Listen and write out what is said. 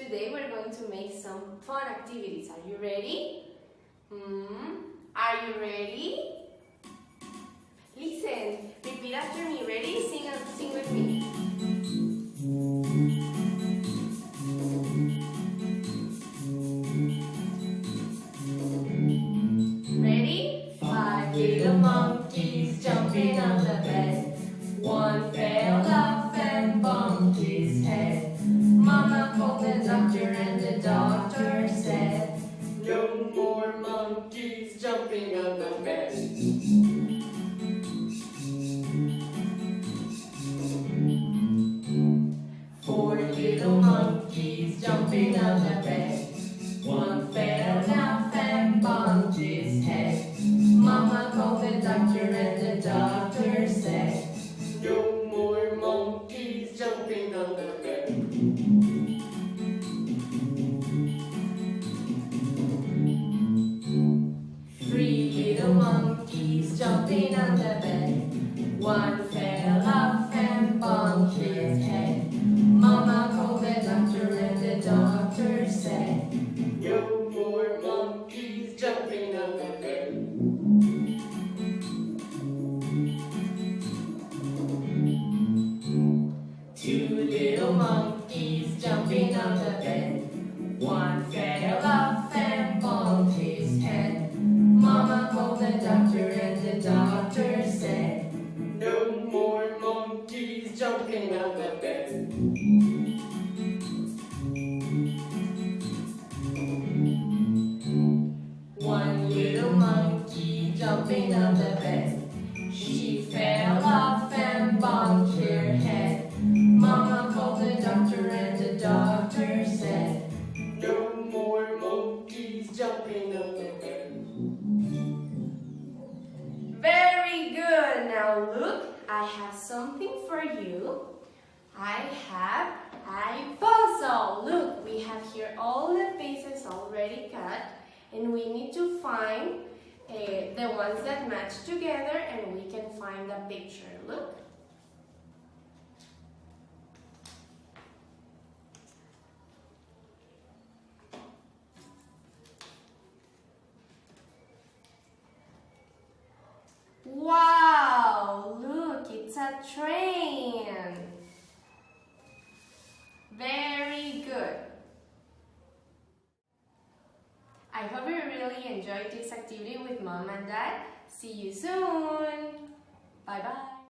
Today we're going to make some fun activities. Are you ready? Are you ready? Listen, repeat after me. Ready? Sing with me. Ready? 5 little monkeys jumping on the bed. One fell off and bumped his head. Mama called the doctor and the doctor said, no more monkeys jumping on the bed. Four little monkeys jumping on the bed. One fell off and bumped his head. Mama called the doctor and the doctor said, no more monkeys jumping on the bed. Three little monkeys jumping on the bed. One fell off and bumped his head. Mama called the doctor and the doctor said, no more monkeys jumping on the bed. Two little monkeys jumping on the bed. One fell off and bumped his head. Mama called the doctor and the doctor said, no more monkeys jumping on the bed. One little monkey jumping on the bed. She fell off and bumped her head. Mama called the doctor and the doctor said, no more monkeys jumping on the bed. Very good. Now look, I have something for you. I have a puzzle. Look, we have here all the pieces already cut, and we need to find the ones that match together, and we can find the picture. Look. Wow, look, it's a train. Very good. I hope you really enjoyed this activity with Mom and Dad. See you soon. Bye-bye.